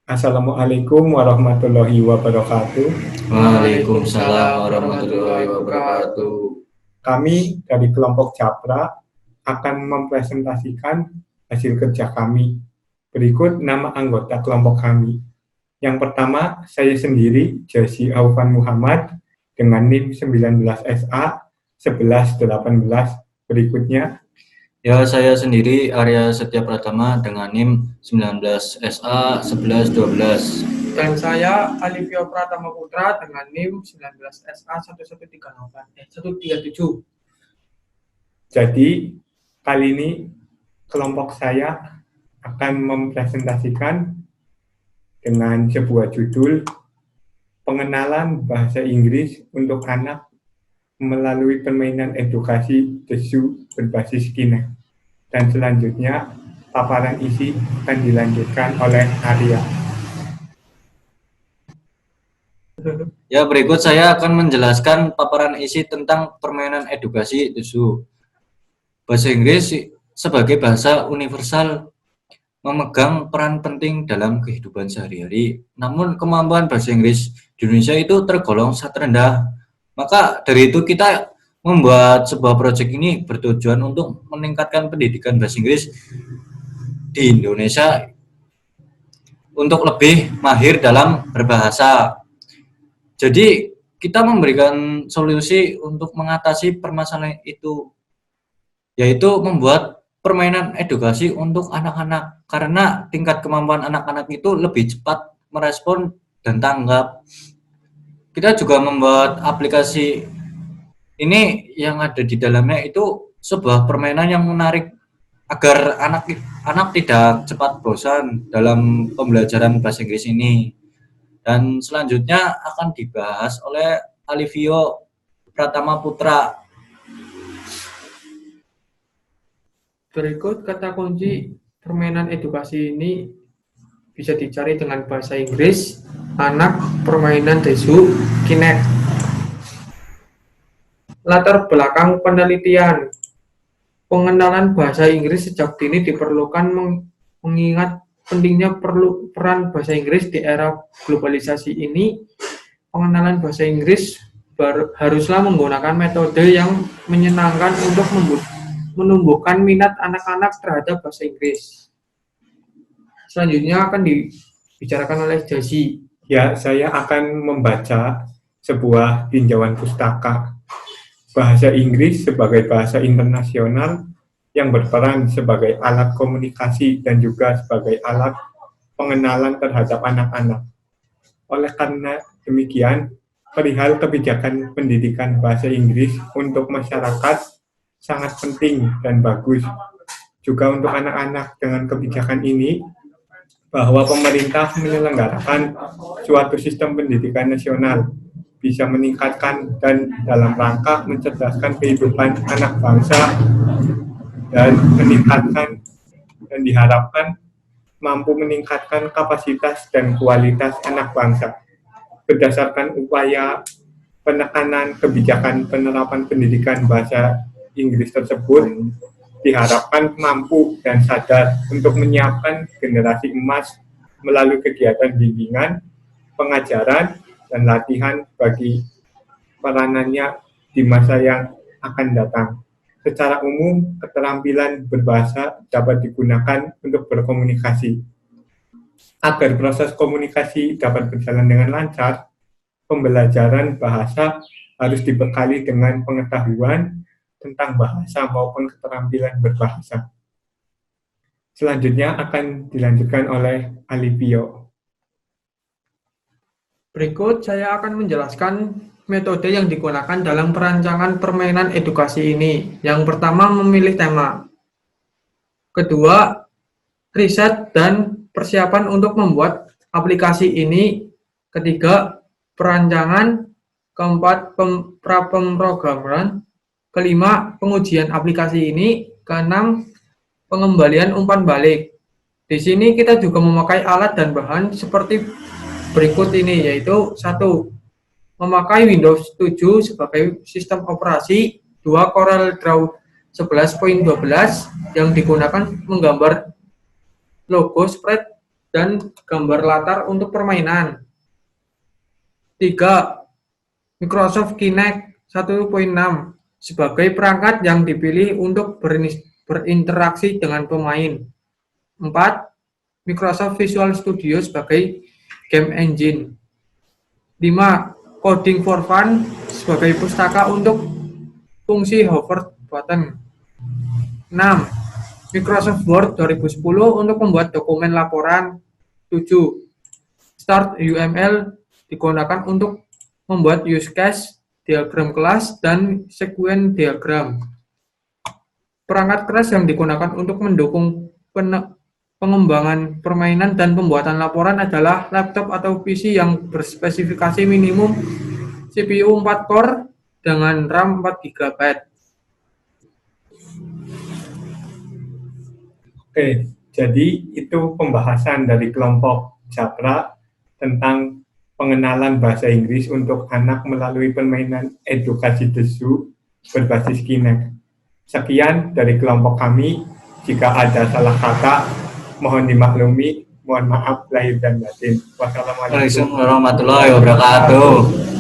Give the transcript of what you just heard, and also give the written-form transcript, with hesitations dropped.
Assalamualaikum warahmatullahi wabarakatuh. Waalaikumsalam warahmatullahi wabarakatuh. Kami dari kelompok Capra akan mempresentasikan hasil kerja kami. Berikut nama anggota kelompok kami. Yang pertama, saya sendiri, Josi Aufan Muhammad, dengan NIM 19SA 1118. Berikutnya, Ya, saya sendiri Arya Setia Pratama dengan NIM 19SA 1112. Dan saya Alivio Pratama Putra dengan NIM 19SA 1137. Jadi, kali ini kelompok saya akan mempresentasikan dengan sebuah judul Pengenalan Bahasa Inggris untuk Anak melalui permainan edukasi TESU berbasis Kinect. Dan selanjutnya, paparan isi akan dilanjutkan oleh Arya. Ya, berikut saya akan menjelaskan paparan isi tentang permainan edukasi TESU. Bahasa Inggris sebagai bahasa universal memegang peran penting dalam kehidupan sehari-hari. Namun kemampuan bahasa Inggris di Indonesia itu tergolong sangat rendah. Maka dari itu kita membuat sebuah proyek ini bertujuan untuk meningkatkan pendidikan bahasa Inggris di Indonesia untuk lebih mahir dalam berbahasa. Jadi kita memberikan solusi untuk mengatasi permasalahan itu, yaitu membuat permainan edukasi untuk anak-anak, karena tingkat kemampuan anak-anak itu lebih cepat merespon dan tanggap. Kita juga membuat aplikasi ini yang ada di dalamnya itu sebuah permainan yang menarik agar anak tidak cepat bosan dalam pembelajaran bahasa Inggris ini. Dan selanjutnya akan dibahas oleh Alivio Pratama Putra. Berikut kata kunci permainan edukasi ini bisa dicari dengan bahasa Inggris, anak, permainan TESU, Kinect. Latar belakang penelitian. Pengenalan bahasa Inggris sejak dini diperlukan mengingat pentingnya peran bahasa Inggris di era globalisasi ini. Pengenalan bahasa Inggris haruslah menggunakan metode yang menyenangkan untuk menumbuhkan minat anak-anak terhadap bahasa Inggris. Selanjutnya akan dibicarakan oleh Josi. Ya, saya akan membaca sebuah tinjauan pustaka. Bahasa Inggris sebagai bahasa internasional yang berperan sebagai alat komunikasi dan juga sebagai alat pengenalan terhadap anak-anak. Oleh karena demikian, perihal kebijakan pendidikan bahasa Inggris untuk masyarakat sangat penting dan bagus. Juga untuk anak-anak. Dengan kebijakan ini, bahwa pemerintah menyelenggarakan suatu sistem pendidikan nasional bisa meningkatkan dan dalam rangka mencerdaskan kehidupan anak bangsa dan meningkatkan dan diharapkan mampu meningkatkan kapasitas dan kualitas anak bangsa. Berdasarkan upaya penekanan kebijakan penerapan pendidikan bahasa Inggris tersebut, diharapkan mampu dan sadar untuk menyiapkan generasi emas melalui kegiatan bimbingan, pengajaran, dan latihan bagi peranannya di masa yang akan datang. Secara umum, keterampilan berbahasa dapat digunakan untuk berkomunikasi. Agar proses komunikasi dapat berjalan dengan lancar, pembelajaran bahasa harus dibekali dengan pengetahuan tentang bahasa maupun keterampilan berbahasa. Selanjutnya akan dilanjutkan oleh Alivio. Berikut saya akan menjelaskan metode yang digunakan dalam perancangan permainan edukasi ini. Yang pertama, memilih tema. Kedua, riset dan persiapan untuk membuat aplikasi ini. Ketiga, perancangan. Keempat, prapemrograman. Kelima, pengujian aplikasi ini. Keenam, pengembalian umpan balik. Di sini kita juga memakai alat dan bahan seperti berikut ini, yaitu 1. Memakai Windows 7 sebagai sistem operasi. 2. Corel Draw 11.12 yang digunakan menggambar logo spread dan gambar latar untuk permainan. 3. Microsoft Kinect 1.6 sebagai perangkat yang dipilih untuk berinteraksi dengan pemain. 4. Microsoft Visual Studio sebagai game engine. 5. Coding for Fun sebagai pustaka untuk fungsi hover button. 6. Microsoft Word 2010 untuk membuat dokumen laporan. 7. Start UML digunakan untuk membuat use case, diagram kelas, dan sequence diagram. Perangkat keras yang digunakan untuk mendukung pengembangan permainan dan pembuatan laporan adalah laptop atau PC yang berspesifikasi minimum CPU 4 core dengan RAM 4 GB. Oke, jadi itu pembahasan dari kelompok Japra tentang pengenalan bahasa Inggris untuk anak melalui permainan edukasi desu berbasis Kinect. Sekian dari kelompok kami. Jika ada salah kata, mohon dimaklumi. Mohon maaf lahir dan batin. Wassalamualaikum Waalaikumsalam warahmatullahi wabarakatuh.